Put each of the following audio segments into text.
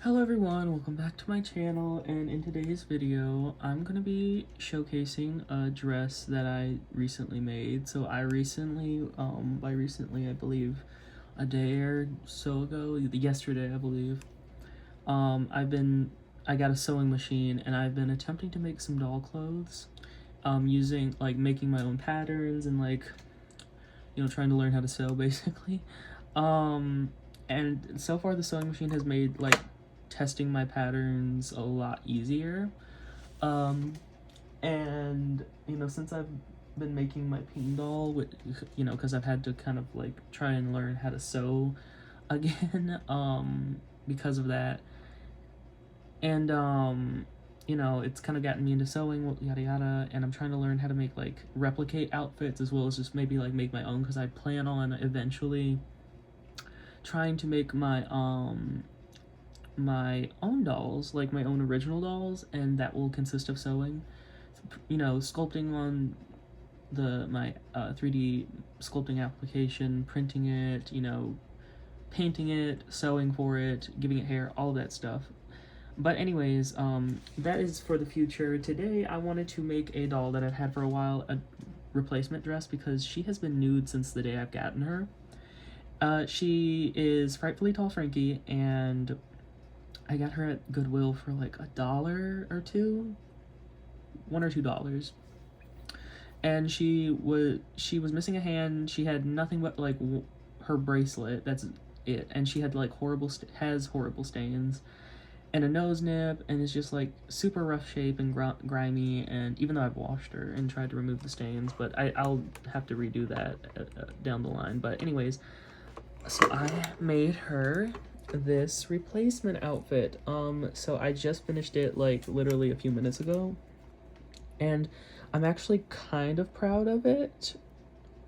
Hello everyone, welcome back to my channel, and in today's video I'm going to be showcasing a dress that I recently made. So I recently, by recently I believe a day or so ago, yesterday I believe, I got a sewing machine and I've been attempting to make some doll clothes, using, making my own patterns and trying to learn how to sew basically. And so far the sewing machine has made testing my patterns a lot easier. And since I've been making my peen doll with, because I've had to kind of try and learn how to sew again, because of that. And it's kind of gotten me into sewing, yada yada, and I'm trying to learn how to make replicate outfits as well as just maybe make my own, because I plan on eventually trying to make my my own dolls, my own original dolls, and that will consist of sewing, sculpting on my 3D sculpting application, printing it, painting it, sewing for it, giving it hair, all of that stuff. But anyways, that is for the future. Today I wanted to make a doll that I've had for a while, a replacement dress, because she has been nude since the day I've gotten her. She is Frightfully Tall Frankie, and I got her at Goodwill for $1 or $2, $1 or $2. And she was missing a hand. She had nothing but her bracelet. That's it. And she had horrible stains and a nose nip, and it's just super rough shape and grimy. And even though I've washed her and tried to remove the stains, but I'll have to redo that down the line. But anyways, so I made her this replacement outfit. So I just finished it literally a few minutes ago, and I'm actually kind of proud of it.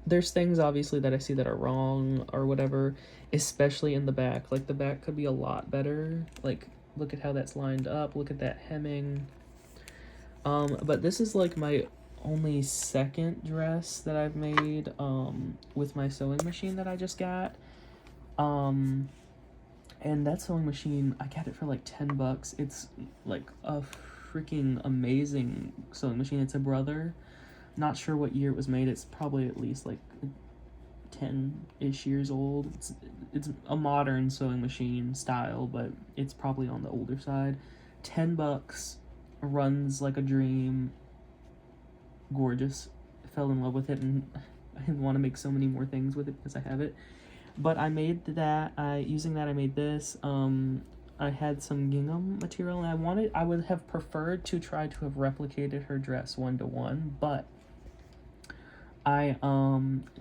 There's things obviously that I see that are wrong or whatever, especially in the back. The back could be a lot better. Look at how that's lined up, look at that hemming. But this is my only second dress that I've made with my sewing machine that I just got. And that sewing machine, I got it for $10. It's a freaking amazing sewing machine. It's a Brother. Not sure what year it was made. It's probably at least 10-ish years old. It's a modern sewing machine style, but it's probably on the older side. $10, runs like a dream. Gorgeous. I fell in love with it, and I want to make so many more things with it because I have it. But I made that, using that I made this. I had some gingham material, and I would have preferred to try to have replicated her dress 1-to-1, but I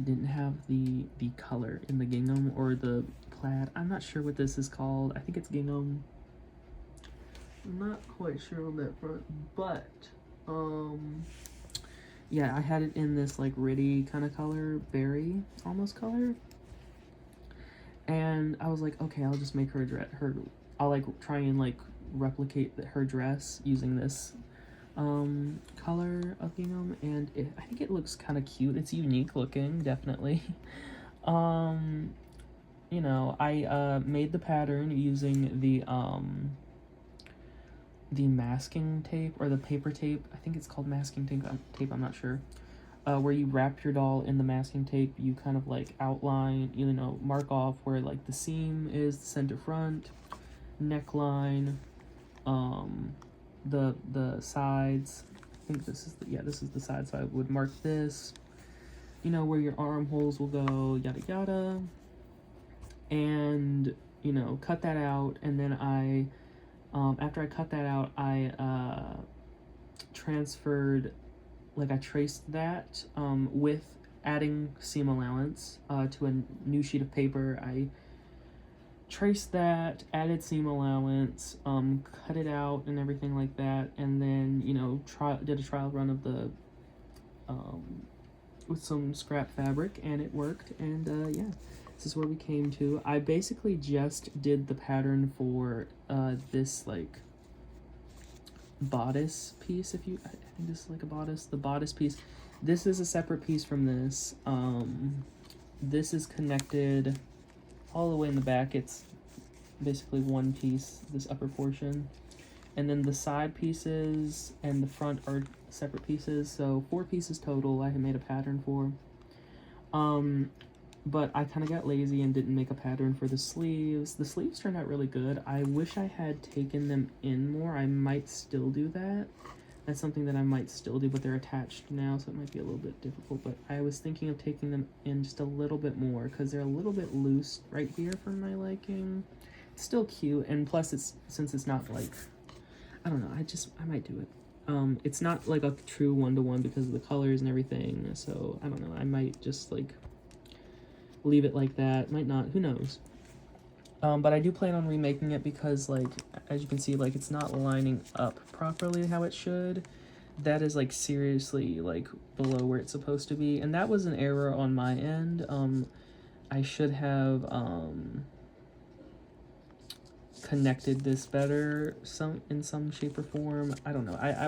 didn't have the color in the gingham or the plaid. I'm not sure what this is called. I think it's gingham. I'm not quite sure on that front, but yeah, I had it in this reddy kind of color, berry almost color. And I was like, okay, I'll just make her a dress. I'll try and replicate her dress using this color of gingham, and I think it looks kind of cute. It's unique looking, definitely. I made the pattern using the masking tape or the paper tape. I think it's called masking tape. I'm not sure. Where you wrap your doll in the masking tape, you kind of outline, mark off where the seam is, the center front, neckline, the sides. I think this is the side, so I would mark this, where your armholes will go, yada yada, and cut that out. And then after I cut that out, I transferred, I traced that with adding seam allowance to a new sheet of paper. I traced that, added seam allowance, cut it out and everything like that, and then did a trial run of the with some scrap fabric, and it worked. And yeah, this is where we came to. I basically just did the pattern for this bodice piece. I think this is a bodice. The bodice piece. This is a separate piece from this. This is connected all the way in the back. It's basically one piece, this upper portion. And then the side pieces and the front are separate pieces, so 4 pieces total I had made a pattern for. But I kind of got lazy and didn't make a pattern for the sleeves. The sleeves turned out really good. I wish I had taken them in more. I might still do that. That's something that I might still do, but they're attached now, so it might be a little bit difficult. But I was thinking of taking them in just a little bit more because they're a little bit loose right here for my liking. It's still cute, and plus since it's not like, I don't know, I might do it. It's not like a true one-to-one because of the colors and everything, so I don't know, I might just like leave it like that, might not, who knows. But I do plan on remaking it because, like, as you can see, like, it's not lining up properly how it should. That is, like, seriously, like, below where it's supposed to be, and that was an error on my end. I should have, connected this better in some shape or form. I don't know. I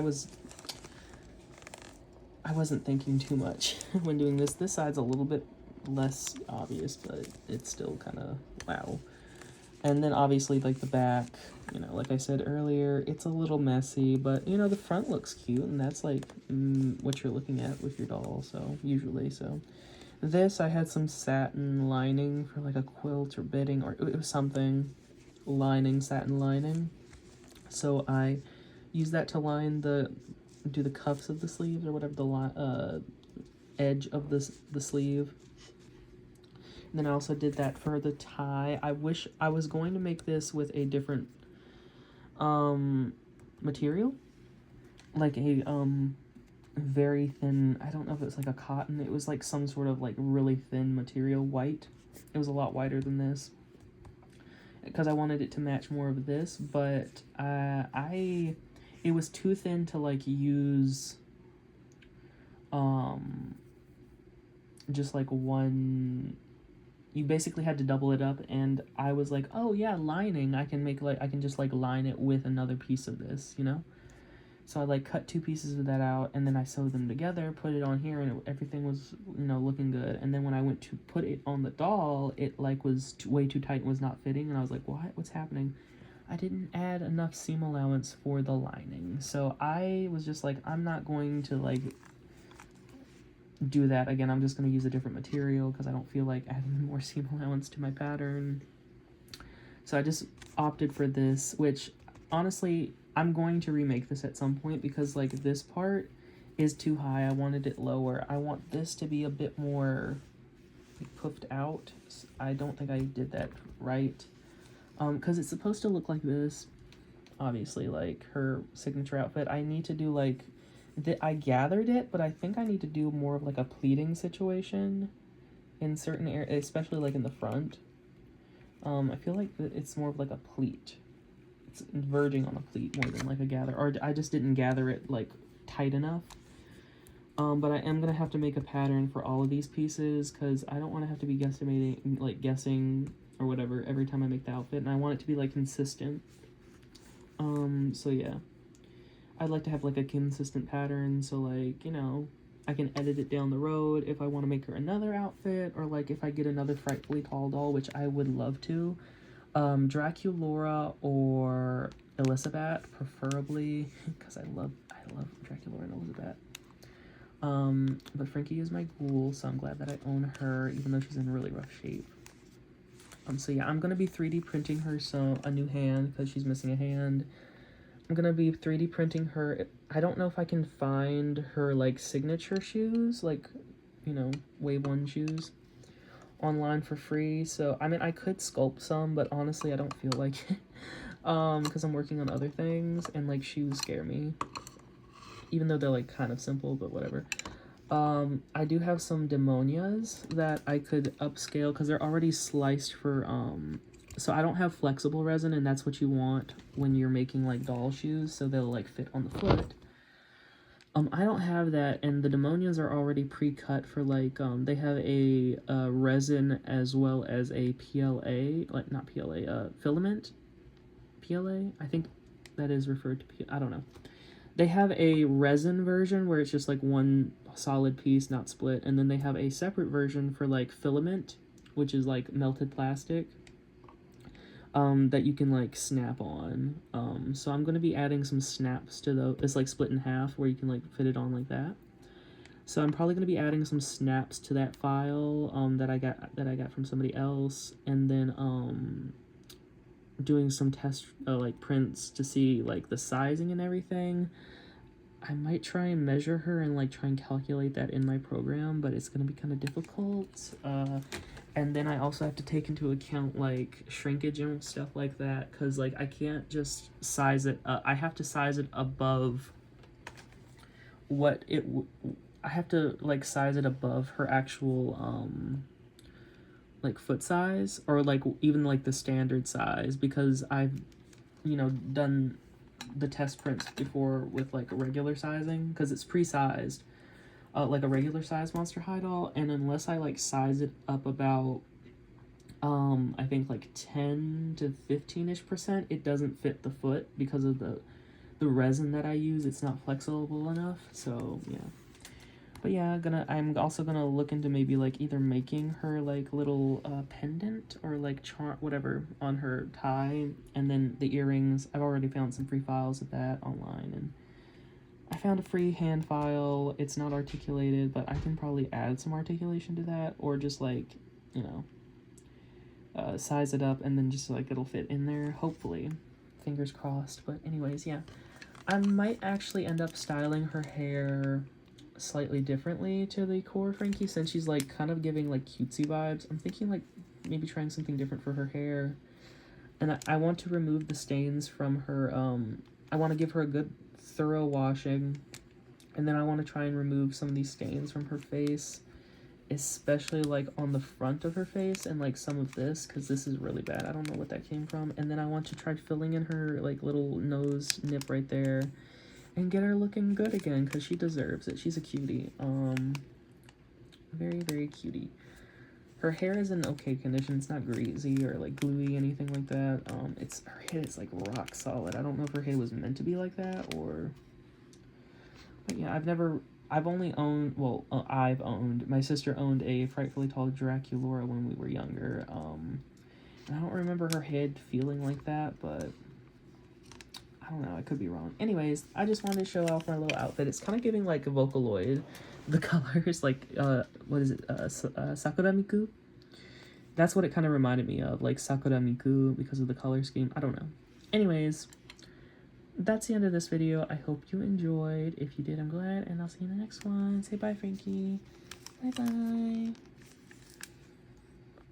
wasn't thinking too much when doing this. This side's a little bit less obvious, but it's still kind of wow. And then obviously like the back, you know, like I said earlier, it's a little messy, but you know, the front looks cute, and that's like what you're looking at with your doll, so usually. So this, I had some satin lining for like a quilt or bedding, or it was something lining, satin lining, so I used that to line do the cuffs of the sleeves or whatever, the edge of the sleeve. And then I also did that for the tie. I wish I was going to make this with a different material, like a very thin, I don't know if it was like a cotton, it was like some sort of like really thin material, white. It was a lot whiter than this because I wanted it to match more of this, but it was too thin to like use just like one. You basically had to double it up, and I was like, oh yeah, lining, I can just like line it with another piece of this, you know? So I like cut 2 pieces of that out, and then I sewed them together, put it on here, and everything was, you know, looking good. And then when I went to put it on the doll, it like was way too tight and was not fitting, and I was like, what's happening? I didn't add enough seam allowance for the lining. So I was just like, I'm not going to like do that again. I'm just going to use a different material because I don't feel like adding more seam allowance to my pattern. So I just opted for this, which honestly, I'm going to remake this at some point because like this part is too high. I wanted it lower. I want this to be a bit more like, puffed out. I don't think I did that right. Because it's supposed to look like this, obviously, like her signature outfit. I need to do like, I gathered it, but I think I need to do more of like a pleating situation in certain areas, especially like in the front. I feel like it's more of like a pleat. It's verging on a pleat more than like a gather, or I just didn't gather it like tight enough. But I am gonna have to make a pattern for all of these pieces because I don't want to have to be guessing or whatever every time I make the outfit, and I want it to be like consistent. So yeah, I'd like to have like a consistent pattern, so like, you know, I can edit it down the road if I want to make her another outfit, or like if I get another Frightfully tall doll, which I would love to. Draculaura or Elizabeth, preferably, because I love Draculaura and Elizabeth. But Frankie is my ghoul, so I'm glad that I own her, even though she's in really rough shape. So yeah, I'm gonna be 3D printing her a new hand because she's missing a hand. I'm gonna be 3D printing her. I don't know if I can find her like signature shoes, like, you know, Wave 1 shoes online for free. So I mean, I could sculpt some, but honestly I don't feel like it because I'm working on other things, and like shoes scare me, even though they're like kind of simple, but whatever. I do have some demonias that I could upscale because they're already sliced for so I don't have flexible resin, and that's what you want when you're making like doll shoes, so they'll like fit on the foot. I don't have that, and the demonias are already pre-cut for like, they have a resin as well as a PLA, like not PLA, filament, PLA, I think that is referred to, I don't know. They have a resin version where it's just like one solid piece, not split, and then they have a separate version for like filament, which is like melted plastic. that you can like snap on. So I'm gonna be adding some snaps to the, it's like split in half where you can like fit it on like that. So I'm probably gonna be adding some snaps to that file that I got from somebody else, and then doing some test like prints to see like the sizing and everything. I might try and measure her and like try and calculate that in my program, but it's gonna be kind of difficult. And then I also have to take into account like shrinkage and stuff like that, because like I can't just size it. I have to size it above what it. I have to like size it above her actual like foot size, or like even like the standard size, because I've done the test prints before with like a regular sizing, because it's pre-sized like a regular size Monster High doll, and unless I like size it up about I think like 10 to 15ish%, it doesn't fit the foot because of the resin that I use. It's not flexible enough. So yeah. But yeah, I'm also gonna look into maybe like either making her like little pendant or like whatever on her tie, and then the earrings. I've already found some free files of that online, and I found a free hand file. It's not articulated, but I can probably add some articulation to that, or just like, size it up and then just like it'll fit in there, hopefully. Fingers crossed. But anyways, yeah. I might actually end up styling her hair slightly differently to the core Frankie, since she's like kind of giving like cutesy vibes. I'm thinking like maybe trying something different for her hair. And I want to remove the stains from her, I want to give her a good thorough washing, and then I want to try and remove some of these stains from her face, especially like on the front of her face and like some of this, because this is really bad. I don't know what that came from. And then I want to try filling in her like little nose nip right there and get her looking good again, because she deserves it. She's a cutie. Very, very cutie. Her hair is in okay condition. It's not greasy or like gluey, anything like that. Her head is like rock solid. I don't know if her head was meant to be like that, or, but yeah, I've only owned, well, my sister owned a Frightfully Tall Draculaura when we were younger. And I don't remember her head feeling like that, but I don't know, I could be wrong. Anyways, I just wanted to show off my little outfit. It's kind of giving like a Vocaloid. The colors, like, what is it, Sakura Miku? That's what it kind of reminded me of, like Sakura Miku, because of the color scheme. I don't know. Anyways, that's the end of this video. I hope you enjoyed. If you did, I'm glad, and I'll see you in the next one. Say bye, Frankie. Bye-bye.